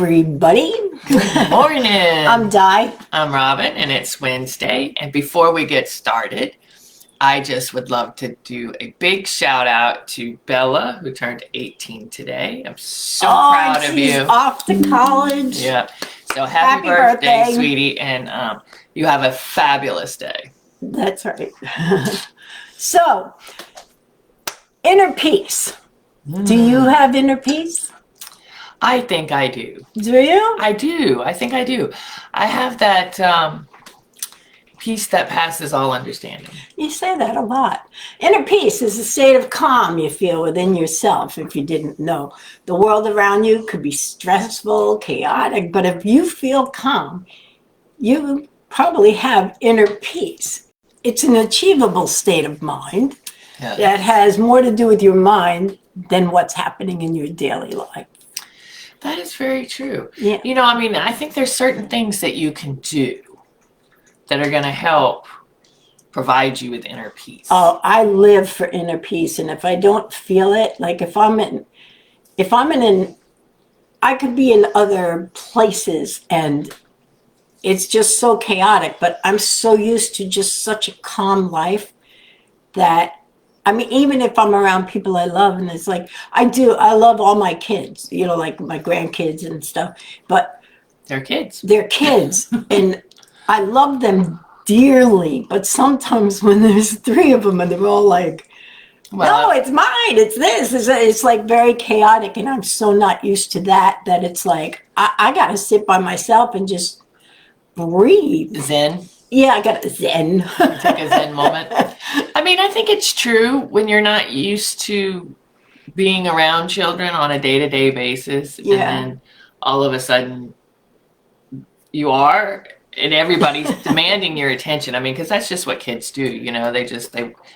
everybody. Good morning. I'm Di. I'm Robin, and it's Wednesday. And before we get started, I just would love to do a big shout out to Bella, who turned 18 today. I'm so proud of you. She's off to college. Yeah. So happy birthday, sweetie, and you have a fabulous day. That's right. So, inner peace. Do you have inner peace? I think I do. Do you? I do. I think I do. I have that peace that passes all understanding. You say that a lot. Inner peace is a state of calm you feel within yourself, if you didn't know. The world around you could be stressful, chaotic, but if you feel calm, you probably have inner peace. It's an achievable state of mind that has more to do with your mind than what's happening in your daily life. That is very true. Yeah. You know, I mean, I think there's certain things that you can do that are going to help provide you with inner peace. Oh, I live for inner peace. And if I don't feel it, like if I could be in other places and it's just so chaotic, but I'm so used to just such a calm life that, I mean, even if I'm around people I love, and it's like, I love all my kids, you know, like my grandkids and stuff, but they're kids. And I love them dearly, but sometimes when there's three of them and they're all like, no, it's mine, it's this, it's like very chaotic, and I'm so not used to that it's like, I gotta sit by myself and just breathe. Zen. Yeah, I got a zen. Take a zen moment. I mean, I think it's true when you're not used to being around children on a day-to-day basis, and then all of a sudden you are, and everybody's demanding your attention. I mean, because that's just what kids do, you know. They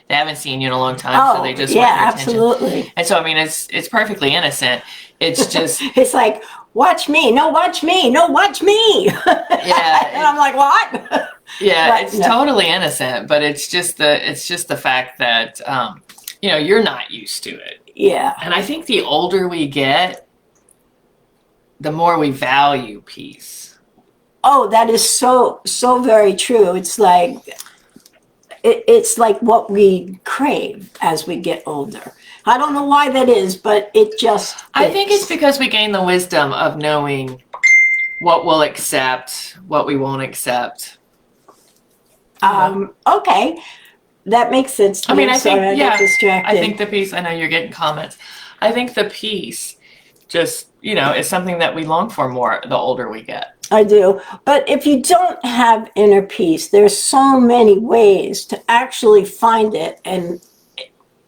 haven't seen you in a long time, so they just want your attention. Absolutely. And so, I mean, it's perfectly innocent. It's just it's like, watch me, no, watch me, no, watch me. Yeah. And I'm like, what? Yeah, but, it's totally innocent, but it's just the fact that you know, you're not used to it. Yeah. And I think the older we get, the more we value peace. Oh, that is so very true. It's like what we crave as we get older. I don't know why that is, but it just I think it's because we gain the wisdom of knowing what we'll accept, what we won't accept. Okay, that makes sense to me. I mean, I get distracted. I think the peace, I know you're getting comments. I think the peace just, you know, is something that we long for more the older we get. I do. But if you don't have inner peace, there's so many ways to actually find it. And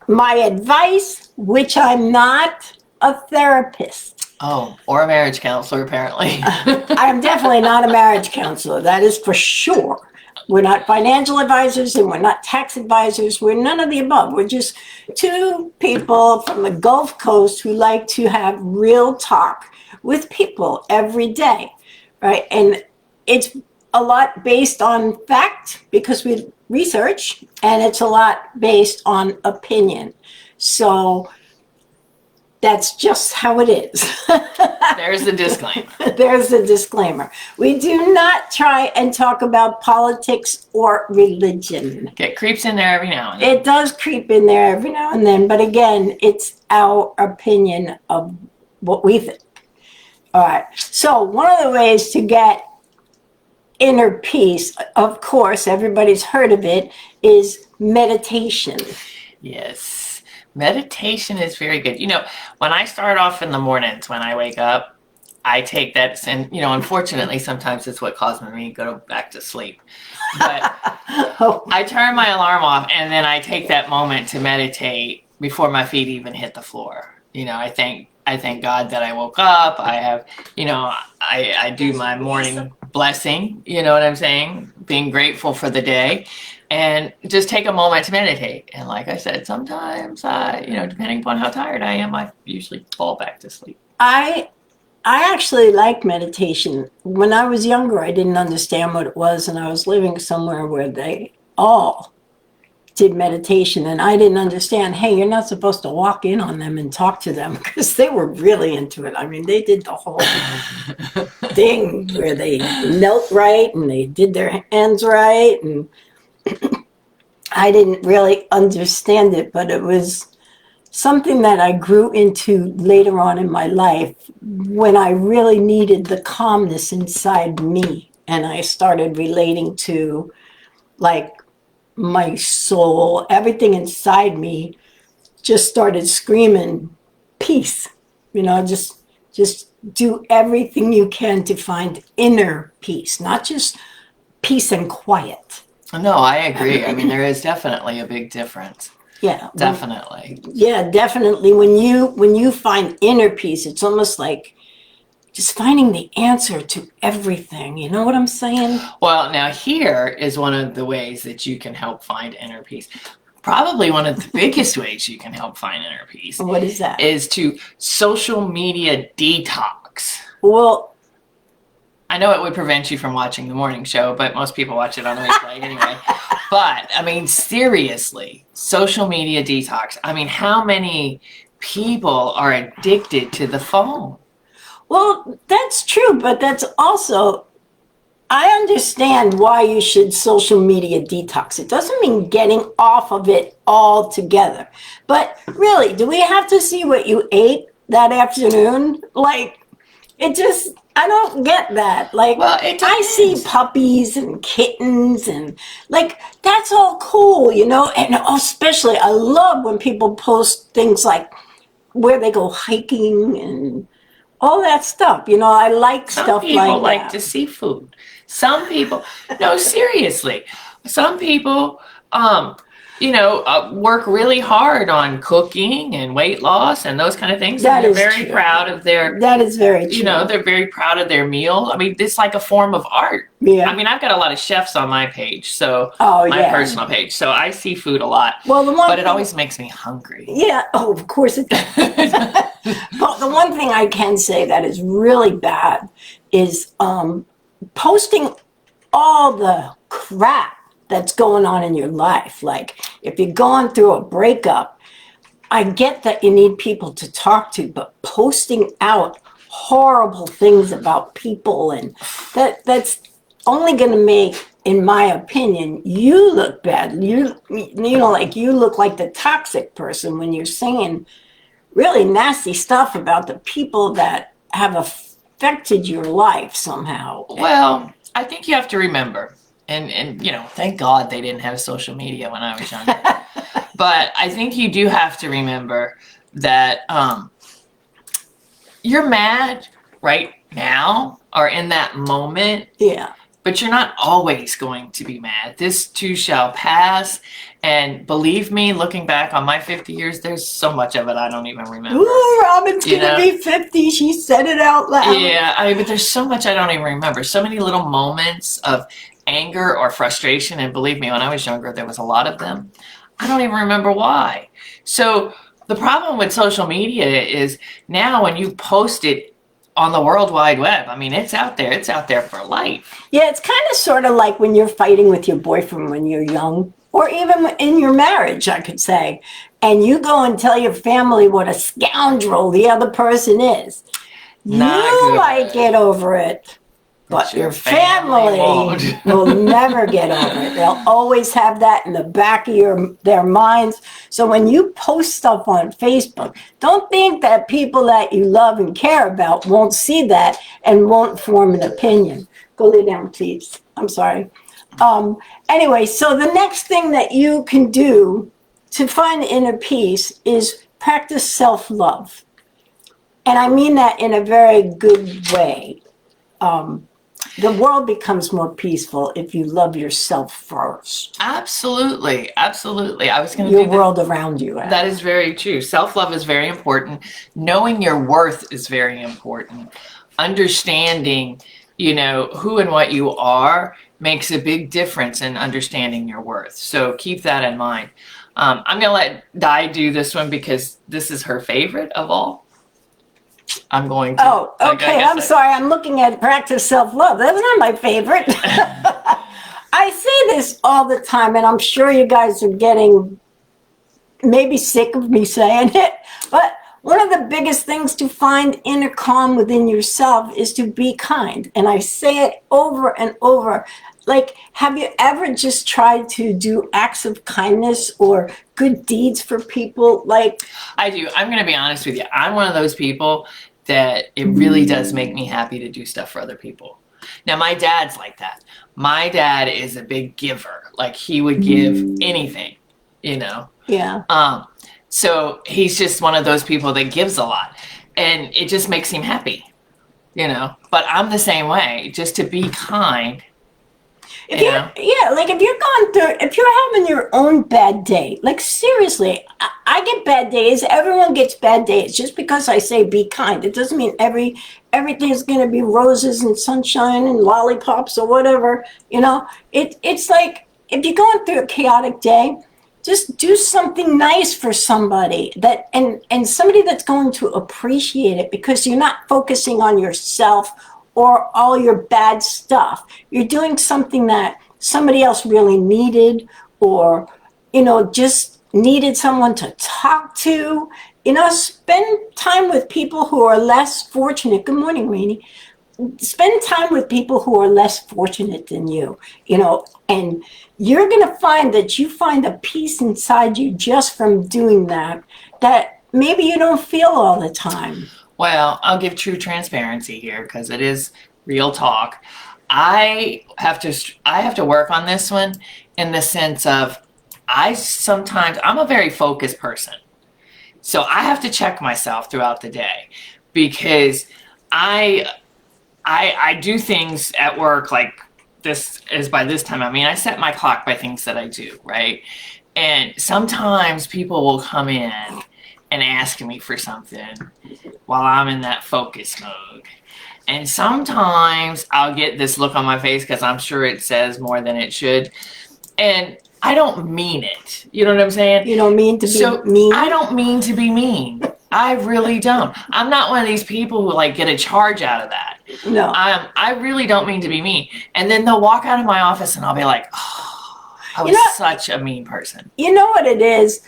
my advice, which I'm not a therapist. Oh, or a marriage counselor, apparently. I'm definitely not a marriage counselor. That is for sure. We're not financial advisors and we're not tax advisors. We're none of the above. We're just two people from the Gulf Coast who like to have real talk with people every day, right? And it's a lot based on fact because we research, and it's a lot based on opinion. So that's just how it is. There's the disclaimer. There's the disclaimer. We do not try and talk about politics or religion. It creeps in there every now and then. It does creep in there every now and then, but again, it's our opinion of what we think. All right. So one of the ways to get inner peace, of course, everybody's heard of it, is meditation. Yes. Meditation is very good. You know, when I start off in the mornings, when I wake up, I take that, and, you know, unfortunately, sometimes it's what causes me to go back to sleep. But I turn my alarm off, and then I take that moment to meditate before my feet even hit the floor. You know, I thank God that I woke up. I have, you know, I do my morning blessing, you know what I'm saying? Being grateful for the day. And just take a moment to meditate. And like I said, sometimes you know, depending upon how tired I am, I usually fall back to sleep. I actually like meditation. When I was younger, I didn't understand what it was, and I was living somewhere where they all did meditation, and I didn't understand, hey, you're not supposed to walk in on them and talk to them, because they were really into it. I mean, they did the whole thing where they knelt right and they did their hands right, and I didn't really understand it, but it was something that I grew into later on in my life when I really needed the calmness inside me. And I started relating to, like, my soul, everything inside me just started screaming peace. You know, just do everything you can to find inner peace, not just peace and quiet. No, I agree. I mean, there is definitely a big difference. Yeah, Definitely. yeah, definitely. When you find inner peace, it's almost like just finding the answer to everything. You know what I'm saying? Well, now here is one of the ways that you can help find inner peace. Probably one of the biggest ways you can help find inner peace What is that? is to social media detox. Well, I know it would prevent you from watching the morning show, but most people watch it on replay anyway. But, I mean, seriously, social media detox. I mean, how many people are addicted to the phone? well, that's true, but that's also, I understand why you should social media detox. It doesn't mean getting off of it altogether. But really, do we have to see what you ate that afternoon? Like, it just, I don't get that. Like, Well, it I see depends. puppies and kittens and, like, that's all cool, you know? And especially, I love when people post things like where they go hiking and all that stuff. You know, I like Some stuff people like like that. to see food. Some people, no, seriously. Some people, work really hard on cooking and weight loss and those kind of things. That And is they're very true. proud of their, That is very true. they're very proud of their meal. I mean, it's like a form of art. Yeah. I mean, I've got a lot of chefs on my page, so Oh, my yeah. personal page. So I see food a lot, Well, the one but it thing- always makes me hungry. Yeah, oh, of course it does. But the one thing I can say that is really bad is posting all the crap that's going on in your life. Like, if you're going through a breakup, I get that you need people to talk to, but posting out horrible things about people, and that's only going to make, in my opinion, you look bad. You know, like, you look like the toxic person when you're saying really nasty stuff about the people that have affected your life somehow. Well, I think you have to remember, and thank God they didn't have social media when I was younger. But I think you do have to remember that you're mad right now or in that moment, Yeah. but you're not always going to be mad. This too shall pass. And believe me, looking back on my 50 years, there's so much of it I don't even remember. Ooh, Robin's You gonna know? be 50. She said it out loud. Yeah, but there's so much I don't even remember. So many little moments of anger or frustration. And believe me, when I was younger, there was a lot of them. I don't even remember why. So the problem with social media is now when you post it on the World Wide Web, I mean, it's out there. It's out there for life. Yeah, it's kind of sort of like when you're fighting with your boyfriend when you're young, or even in your marriage, I could say, and you go and tell your family what a scoundrel the other person is. Not You good. might get over it, but your family won't. will never get over it. They'll always have that in the back of their minds. So when you post stuff on Facebook, don't think that people that you love and care about won't see that and won't form an opinion. Go lay down, please. I'm sorry. Anyway, so the next thing that you can do to find inner peace is practice self-love. And I mean that in a very good way. The world becomes more peaceful if you love yourself first. Absolutely. Absolutely. I was going to Your do that. world around you. That is very true. Self-love is very important. Knowing your worth is very important. Understanding, who and what you are makes a big difference in understanding your worth. So keep that in mind. I'm going to let Di do this one because this is her favorite of all. I'm going to. Oh, okay. I'm sorry. I'm looking at practice self-love. That's not my favorite. I say this all the time, and I'm sure you guys are getting maybe sick of me saying it, but one of the biggest things to find inner calm within yourself is to be kind. And I say it over and over. Like, have you ever just tried to do acts of kindness or good deeds for people? Like, I do. I'm going to be honest with you. I'm one of those people that it really does make me happy to do stuff for other people. Now, my dad's like that. My dad is a big giver. Like, he would give anything, you know. yeah. So he's just one of those people that gives a lot, and it just makes him happy, you know. But I'm the same way. Just to be kind. If you're having your own bad day, like seriously, I get bad days. Everyone gets bad days. Just because I say be kind, it doesn't mean everything's going to be roses and sunshine and lollipops or whatever. You know, it's like if you're going through a chaotic day, just do something nice for somebody and somebody that's going to appreciate it, because you're not focusing on yourself or all your bad stuff. You're doing something that somebody else really needed, or, you know, just needed someone to talk to. You know, spend time with people who are less fortunate. Good morning, Rainey. Spend time with people who are less fortunate than you, you know, and you're going to find that you find a peace inside you just from doing that maybe you don't feel all the time. Well, I'll give true transparency here because it is real talk. I have to work on this one in the sense of I'm a very focused person. So I have to check myself throughout the day, because I do things at work like this is by this time. I mean, I set my clock by things that I do, right? And sometimes people will come in and ask me for something while I'm in that focus mode. And sometimes I'll get this look on my face because I'm sure it says more than it should. And I don't mean it. You know what I'm saying? You don't mean to be mean? I don't mean to be mean. I really don't. I'm not one of these people who like get a charge out of that. No. I really don't mean to be mean. And then they'll walk out of my office and I'll be like, oh, I was such a mean person. You know what it is?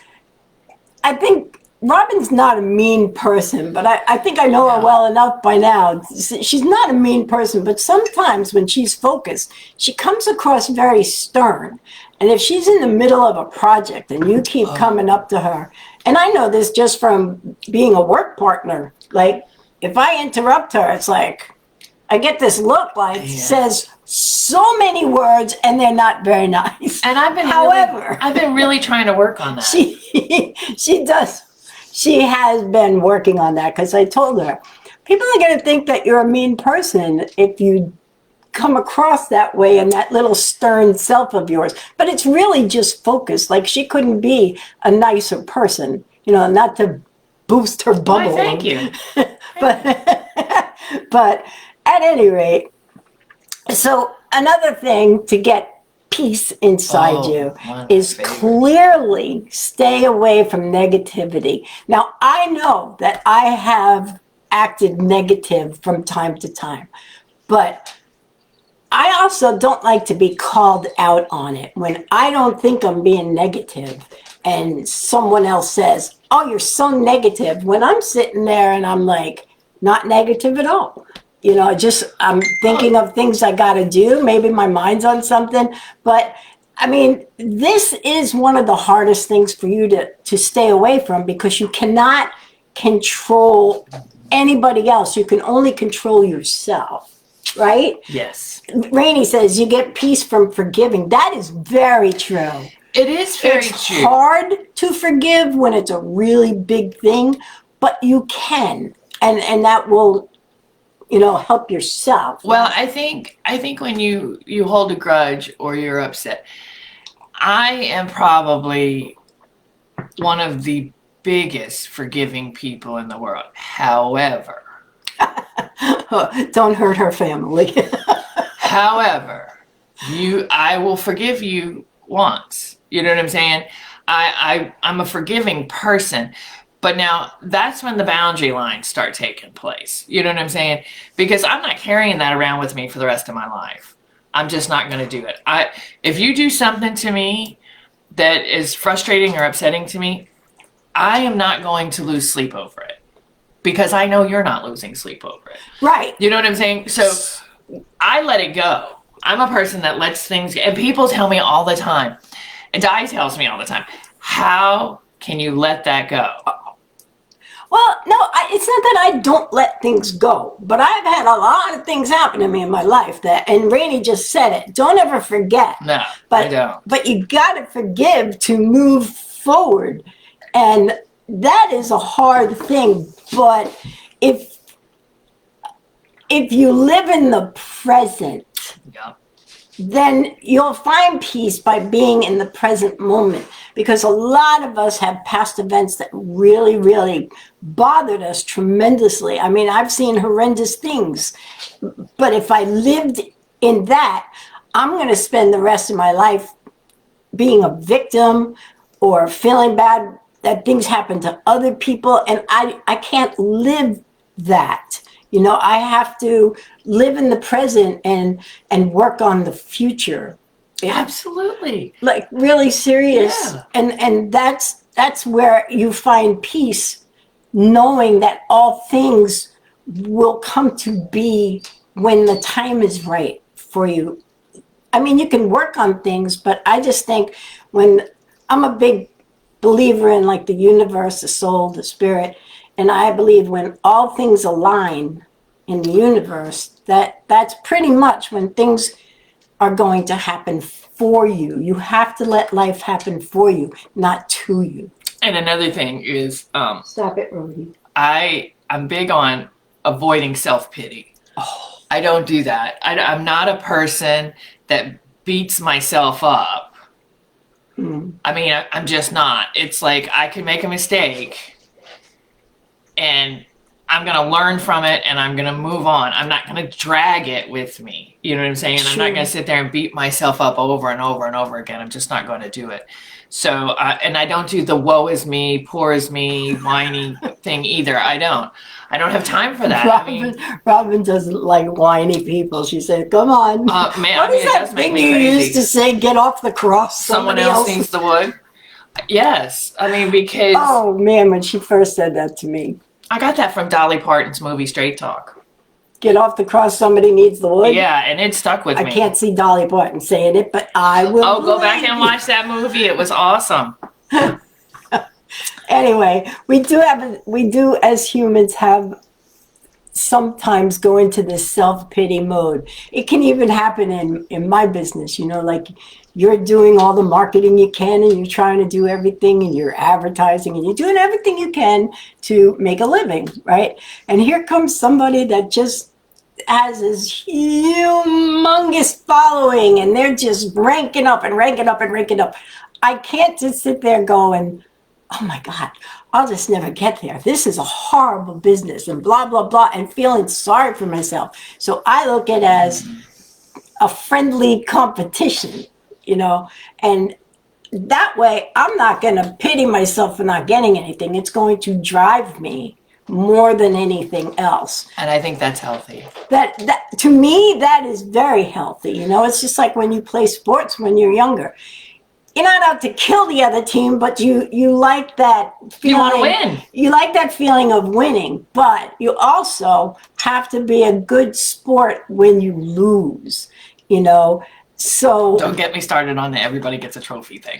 I think Robin's not a mean person, but I think I know her well enough by now. She's not a mean person, but sometimes when she's focused, she comes across very stern. And if she's in the middle of a project and you keep coming up to her, and I know this just from being a work partner, like if I interrupt her, it's like I get this look like says so many words and they're not very nice. And I've been really trying to work on that. She does. She has been working on that, because I told her, people are going to think that you're a mean person if you come across that way in that little stern self of yours. But it's really just focused. Like, she couldn't be a nicer person, you know, not to boost her bubble. Why, thank you. But at any rate, so another thing to get peace inside you is clearly stay away from negativity. Now, I know that I have acted negative from time to time, but I also don't like to be called out on it. When I don't think I'm being negative and someone else says, oh, you're so negative, when I'm sitting there and I'm like, not negative at all. You know, just I'm thinking of things I got to do. Maybe my mind's on something. But, I mean, this is one of the hardest things for you to stay away from, because you cannot control anybody else. You can only control yourself, right? Yes. Rainey says you get peace from forgiving. That is very true. It is very true. It's hard to forgive when it's a really big thing, but you can. And that will, you know, help yourself. Well, I think when you hold a grudge or you're upset, I am probably one of the biggest forgiving people in the world. However, don't hurt her family. However, I will forgive you once. You know what I'm saying? I'm a forgiving person. But now that's when the boundary lines start taking place. You know what I'm saying? Because I'm not carrying that around with me for the rest of my life. I'm just not going to do it. If you do something to me that is frustrating or upsetting to me, I am not going to lose sleep over it because I know you're not losing sleep over it. Right. You know what I'm saying? So I let it go. I'm a person that lets things go. And people tell me all the time, and Di tells me all the time, how can you let that go? Well, no, it's not that I don't let things go, but I've had a lot of things happen to me in my life and Rainey just said it. Don't ever forget. No, but, I don't. But you got to forgive to move forward. And that is a hard thing. But if you live in the present, Yeah. then you'll find peace by being in the present moment, because a lot of us have past events that really, really bothered us tremendously. I mean, I've seen horrendous things, but if I lived in that, I'm going to spend the rest of my life being a victim or feeling bad that things happen to other people, and I can't live that. You know, I have to live in the present and work on the future. Absolutely. Like really serious. Yeah. And that's where you find peace, knowing that all things will come to be when the time is right for you. I mean, you can work on things, but I just think when I'm a big believer in like the universe, the soul, the spirit, and I believe when all things align in the universe, that's pretty much when things are going to happen for you. You have to let life happen for you, not to you. And another thing is, Stop it, Rody. I'm big on avoiding self-pity. Oh. I don't do that. I'm not a person that beats myself up. I mean, I'm just not. It's like I can make a mistake and I'm going to learn from it and I'm going to move on. I'm not going to drag it with me. You know what I'm saying? Sure. I'm not going to sit there and beat myself up over and over and over again. I'm just not going to do it. So, and I don't do the woe is me, poor is me, whiny thing either. I don't have time for that. Robin doesn't like whiny people. She said, come on. Man, what is that thing you used to say, get off the cross? Someone else needs the wood. Yes. I mean, because. Oh, man, when she first said that to me. I got that from Dolly Parton's movie Straight Talk. Get off the cross, somebody needs the wood? Yeah, and it stuck with me. I can't see Dolly Parton saying it, but I will. Oh, go back and watch that movie. It was awesome. Anyway, we do as humans have sometimes go into this self-pity mode. It can even happen in my business, you know, like you're doing all the marketing you can and you're trying to do everything and you're advertising and you're doing everything you can to make a living, right? And here comes somebody that just has this humongous following and they're just ranking up and ranking up and ranking up. I can't just sit there going, oh my God, I'll just never get there. This is a horrible business and blah, blah, blah, and feeling sorry for myself. So I look at it as a friendly competition, you know, and that way I'm not going to pity myself for not getting anything. It's going to drive me more than anything else. And I think that's healthy. That to me, that is very healthy. You know, it's just like when you play sports when you're younger. You're not out to kill the other team, but you like that feeling. You want to win. You like that feeling of winning, but you also have to be a good sport when you lose, you know. So don't get me started on the everybody gets a trophy thing.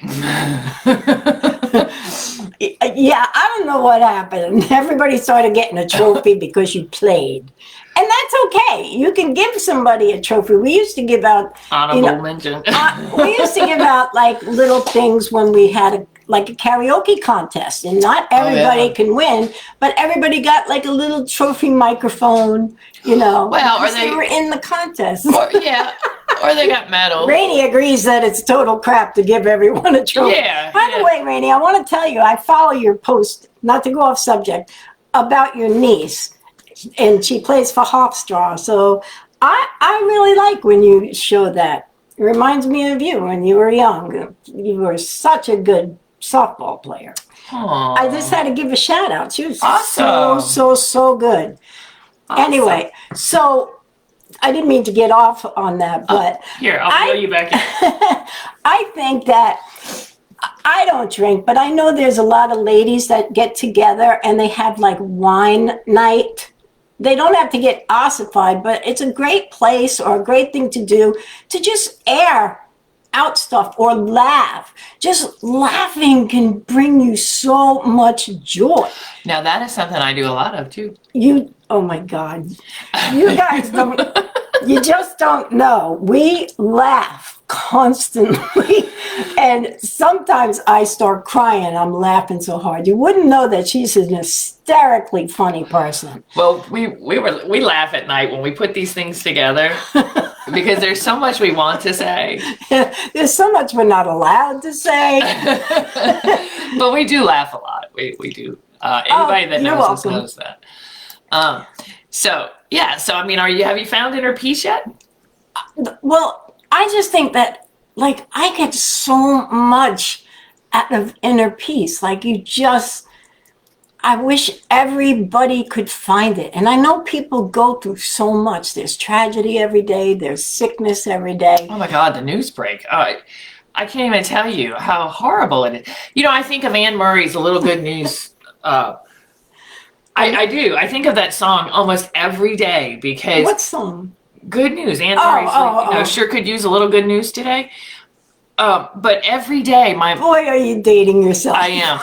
Yeah, I don't know what happened. Everybody started getting a trophy because you played. And that's okay. You can give somebody a trophy. We used to give out honorable mention. We used to give out like little things when we had a karaoke contest, and not everybody can win, but everybody got like a little trophy microphone, you know. Well, or they were in the contest. Or they got medals. Rainey agrees that it's total crap to give everyone a trophy. Yeah. By the way, Rainey, I want to tell you, I follow your post, not to go off subject, about your niece. And she plays for Hofstra. So I really like when you show that. It reminds me of you when you were young. You were such a good softball player. Aww. I just had to give a shout out. She was awesome. so good. Awesome. Anyway, so I didn't mean to get off on that, but Here, I'll reel you back in. I think that I don't drink, but I know there's a lot of ladies that get together and they have like wine night. They don't have to get ossified, but it's a great place or a great thing to do to just air out stuff or laugh. Just laughing can bring you so much joy. Now that is something I do a lot of too. Oh my God, you guys don't, you just don't know. We laugh constantly. And sometimes I start crying. I'm laughing so hard. You wouldn't know that she's an hysterically funny person. Well, we laugh at night when we put these things together because there's so much we want to say. There's so much we're not allowed to say. But we do laugh a lot. We do. Anybody that you're knows us welcome. knows that. So I mean, have you found inner peace yet? Well, I just think that, like, I get so much out of inner peace. Like, I wish everybody could find it. And I know people go through so much. There's tragedy every day. There's sickness every day. Oh my God, the news break. I can't even tell you how horrible it is. You know, I think of Anne Murray's A Little Good News. I do. I think of that song almost every day because What song? Good news. Anne Murray's sure could use a little good news today. But every day Boy, are you dating yourself. I am.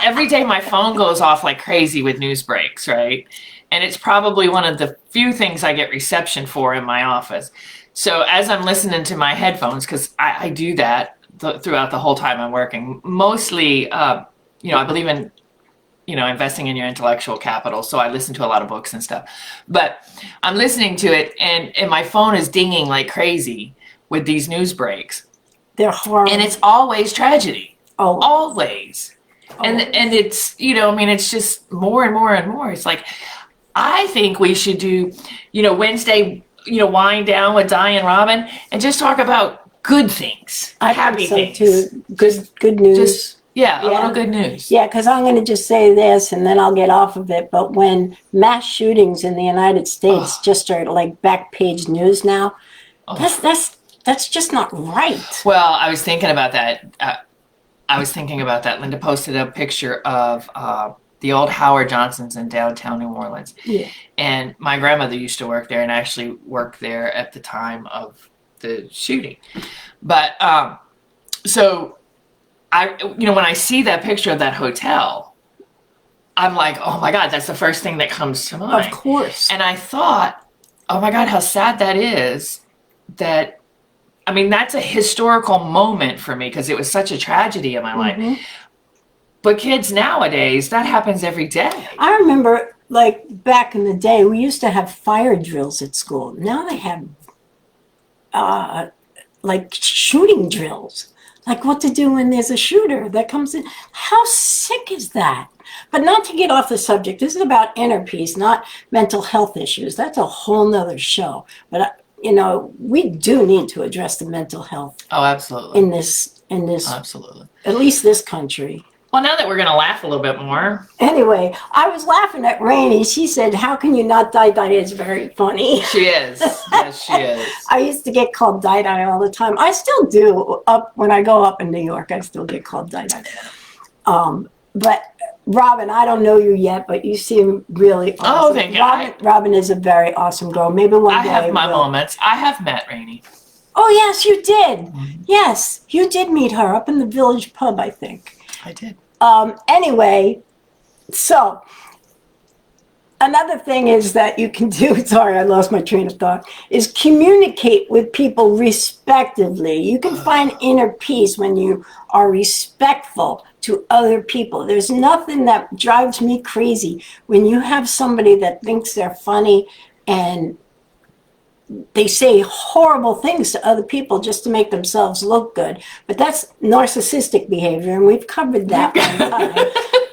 Every day my phone goes off like crazy with news breaks, right? And it's probably one of the few things I get reception for in my office. So as I'm listening to my headphones, because I do that throughout the whole time I'm working, mostly, I believe in, investing in your intellectual capital. So I listen to a lot of books and stuff. But I'm listening to it and my phone is dinging like crazy with these news breaks. They're horrible. And it's always tragedy. Oh. Always. And it's, it's just more and more and more. It's like, I think we should do, Wednesday, wind down with Di and Robin and just talk about good things. Happy things. Too. Good news. A little good news. Yeah, because I'm going to just say this and then I'll get off of it. But when mass shootings in the United States just are like back page news now, that's just not right. Well, I was thinking about that. Linda posted a picture of the old Howard Johnson's in downtown New Orleans. Yeah. And my grandmother used to work there and actually worked there at the time of the shooting. But so when I see that picture of that hotel, I'm like, oh my God, that's the first thing that comes to mind. Of course. And I thought, oh my God, how sad that is. That's a historical moment for me because it was such a tragedy in my life. But kids nowadays, that happens every day. I remember, like, back in the day, we used to have fire drills at school. Now they have, like, shooting drills. Like what to do when there's a shooter that comes in. How sick is that? But not to get off the subject. This is about inner peace, not mental health issues. That's a whole nother show. But, we do need to address the mental health. Oh, absolutely. In this, absolutely. At least this country. Well, now that we're going to laugh a little bit more. Anyway, I was laughing at Rainey. She said, how can you not die? It's very funny. She is. Yes, she is. I used to get called die all the time. I still do. When I go up in New York, I still get called die. But Robin, I don't know you yet, but you seem really awesome. Oh, thank you. Robin is a very awesome girl. Maybe one day I have my moments. I have met Rainey. Oh, yes, you did. Yes, you did meet her up in the Village Pub, I think. I did. Anyway, so another thing is that you can do, sorry, I lost my train of thought, is communicate with people respectively. You can find inner peace when you are respectful to other people. There's nothing that drives me crazy when you have somebody that thinks they're funny and they say horrible things to other people just to make themselves look good. But that's narcissistic behavior, and we've covered that one time.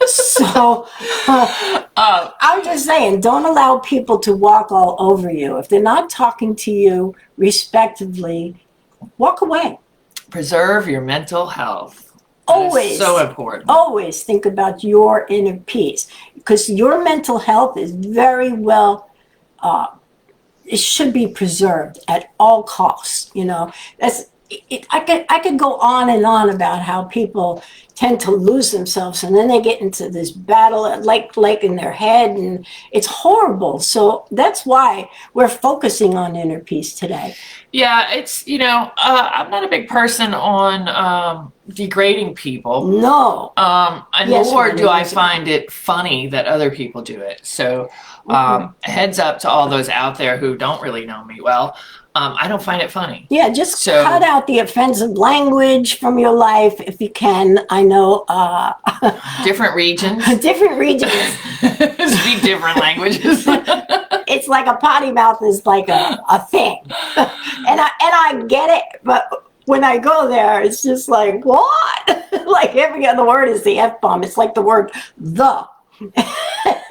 So I'm just saying, don't allow people to walk all over you. If they're not talking to you respectively, walk away. Preserve your mental health. Always. So important. Always think about your inner peace, because your mental health is very well it should be preserved at all costs. You know, that's it. I could go on and on about how people tend to lose themselves, and then they get into this battle, like in their head, and it's horrible. So that's why we're focusing on inner peace today. Yeah, it's, I'm not a big person on degrading people. No. And Yes, nor Renee, do I yes. find it funny that other people do it. So, heads up to all those out there who don't really know me well. I don't find it funny. Yeah, just So- cut out the offensive language from your life if you can. I know Different regions different regions. speak different languages. It's like a potty mouth is like a thing, and I get it, but when I go there, it's just like what? Like every other word is the F-bomb. It's like the word the.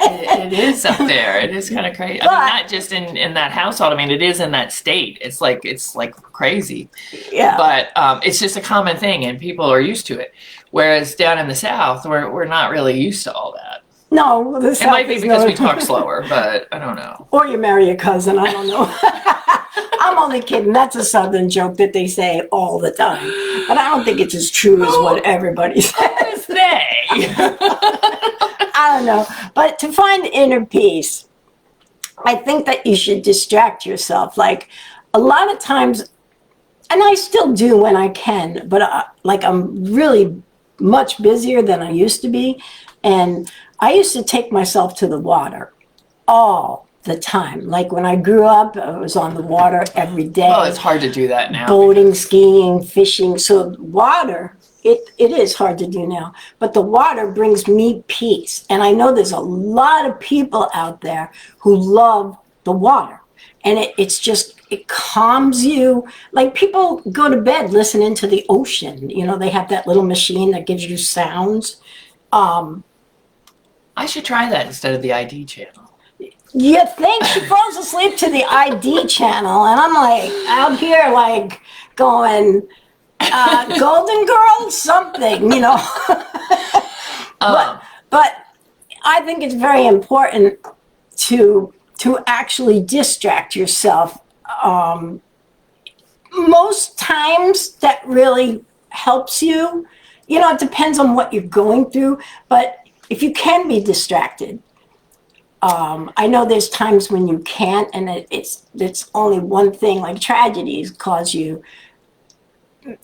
It is up there. It is kind of crazy. I mean, not just in that household. I mean, it is in that state. It's like crazy. Yeah. But it's just a common thing, and people are used to it. Whereas down in the South, we're not really used to all that. No, the It might be because we talk slower, but I don't know. Or you marry a cousin. I don't know. I'm only kidding. That's a Southern joke that they say all the time, but I don't think it's as true as what everybody says. It's they. I don't know. But to find inner peace, I think that you should distract yourself. Like a lot of times, and I still do when I can, but like I'm really much busier than I used to be. And I used to take myself to the water all the time. Like when I grew up, I was on the water every day. Well, it's hard to do that now. Boating, skiing, fishing. So water, it is hard to do now, but the water brings me peace. And I know there's a lot of people out there who love the water. And it's just, it calms you. Like people go to bed listening to the ocean. You know, they have that little machine that gives you sounds. I should try that instead of the ID channel. You think she falls asleep to the ID channel, and I'm like out here like going, Golden Girl, something, you know. But I think it's very important to actually distract yourself. Most times that really helps you. You know, it depends on what you're going through, but if you can be distracted, I know there's times when you can't, and it's only one thing. Like tragedies cause you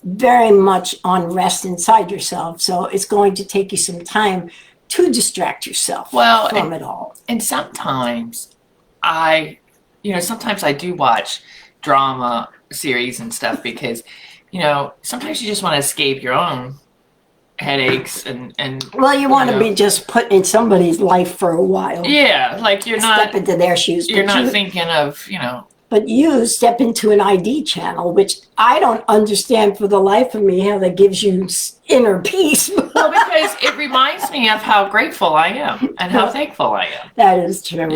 very much unrest inside yourself, so it's going to take you some time to distract yourself from it all. And sometimes sometimes I do watch drama series and stuff because, sometimes you just want to escape your own headaches and well, you want to be just put in somebody's life for a while. Yeah, like you're not step into their shoes. You're not thinking of, But you step into an ID channel, which I don't understand for the life of me how that gives you inner peace. Well, because it reminds me of how grateful I am and how thankful I am. That is true.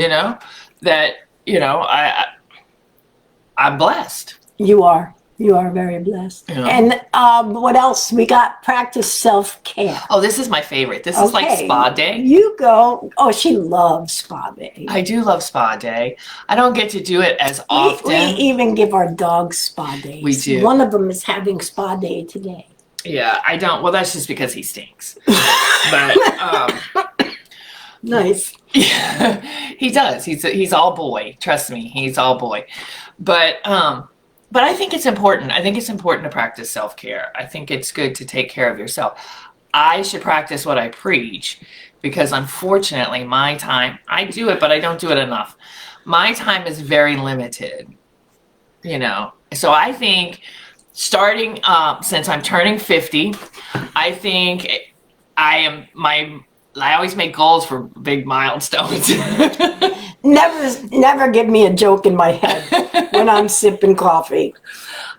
I'm blessed. You are. You are very blessed. Yeah. And what else? We got practice self-care. Oh, this is my favorite. This is like spa day. You go. Oh, she loves spa day. I do love spa day. I don't get to do it as often. We even give our dogs spa days. We do. One of them is having spa day today. Yeah, I don't. Well, that's just because he stinks. But nice. Yeah, he does. He's all boy. Trust me, he's all boy. But I think it's important. I think it's important to practice self-care. I think it's good to take care of yourself. I should practice what I preach because unfortunately my time, I do it, but I don't do it enough. My time is very limited, So I think starting since I'm turning 50, I think I always make goals for big milestones. Never give me a joke in my head when I'm sipping coffee.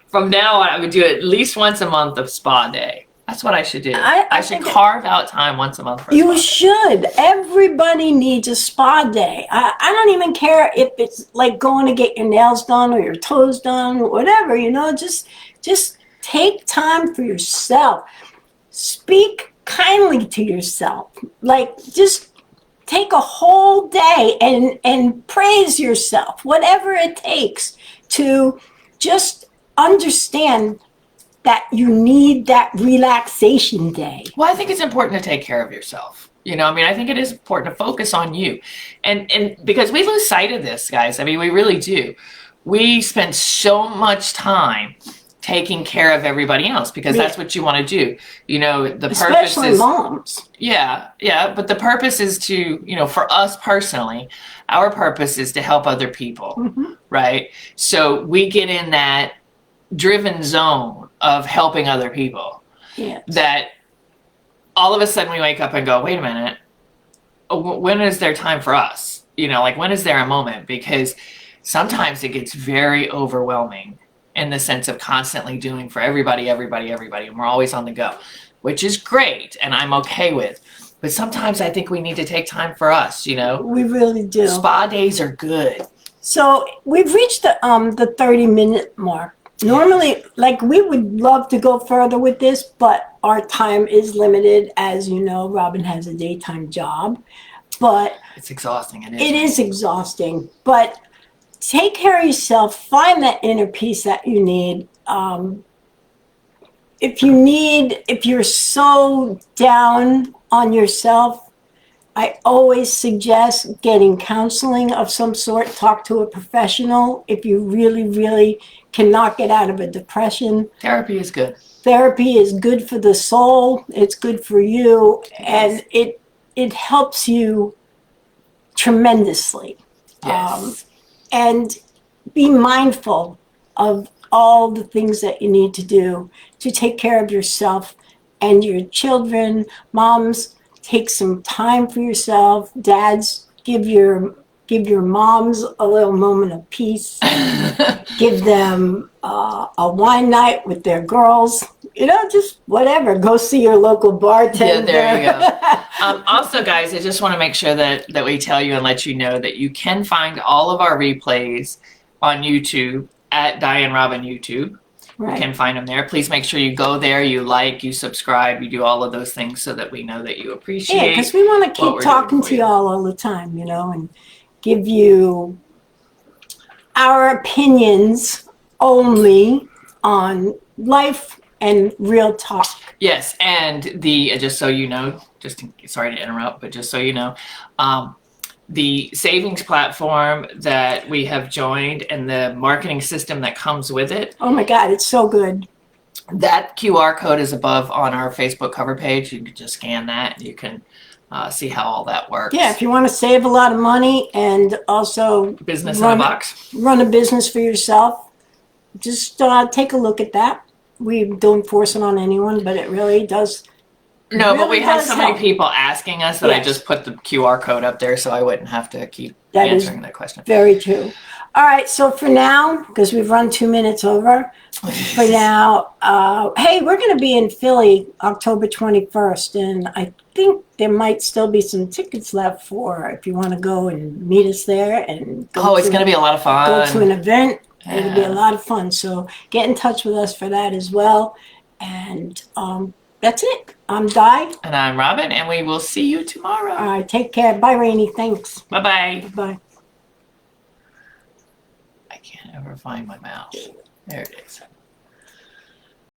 From now on, I would do at least once a month of spa day. That's what I should do. I should carve out time once a month for you should. Everybody needs a spa day. I don't even care if it's like going to get your nails done or your toes done or whatever, just take time for yourself. Speak kindly to yourself. Like just take a whole day and praise yourself, whatever it takes to just understand that you need that relaxation day. Well, I think it's important to take care of yourself. You know, I mean, I think it is important to focus on you. And because we lose sight of this, guys. I mean, we really do. We spend so much time taking care of everybody else because that's what you want to do. You know, the purpose Especially is moms. yeah, but the purpose is to, you know, for us personally, our purpose is to help other people, right? So we get in that driven zone of helping other people. Yeah. That all of a sudden we wake up and go, wait a minute, when is there time for us? You know, like when is there a moment? Because sometimes it gets very overwhelming in the sense of constantly doing for everybody, and we're always on the go, which is great and I'm okay with. But sometimes I think we need to take time for us, you know? We really do. Spa days are good. So we've reached the 30-minute mark. Normally, like, we would love to go further with this, but our time is limited. As you know, Robin has a daytime job, but It's exhausting. It is exhausting. But take care of yourself. Find that inner peace that you need. If you're so down on yourself, I always suggest getting counseling of some sort. Talk to a professional if you really, really cannot get out of a depression. Therapy is good. Therapy is good for the soul. It's good for you, and it helps you tremendously. Yes. And be mindful of all the things that you need to do to take care of yourself and your children. Moms, take some time for yourself. Dads, give your moms a little moment of peace. Give them a wine night with their girls. You know, just whatever. Go see your local bartender. Yeah, there you go. Also, guys, I just want to make sure that we tell you and let you know that you can find all of our replays on YouTube at Diane Robin YouTube. Right. You can find them there. Please make sure you go there, you like, you subscribe, you do all of those things so that we know that you appreciate. Yeah, because we want to what keep we're talking doing for to you. y'all all the time, you know, and give you our opinions only on life and real talk. Yes, and just so you know, sorry to interrupt, but just so you know, the savings platform that we have joined and the marketing system that comes with it, Oh my God, it's so good. that QR code is above on our Facebook cover page. You can just scan that and you can see how all that works. Yeah, if you want to save a lot of money and also Business in a box. run a business for yourself, just take a look at that. We don't force it on anyone, but it really does. No, but really we have does so many help. people asking us that I Yes. just put the QR code up there so I wouldn't have to keep That is answering that question. Very true. All right, so for now, because we've run 2 minutes over, for now, hey, we're going to be in Philly October 21st, and I think there might still be some tickets left for if you want to go and meet us there and Oh, it's going to be a lot of go to an fun. event. It'll be a Yeah. lot of fun. So get in touch with us for that as well. And that's it. I'm Di. And I'm Robin, and we will see you tomorrow. All right, take care. Bye, Rainey. Thanks. Bye-bye. Bye. I can't ever find my mouse. There it is.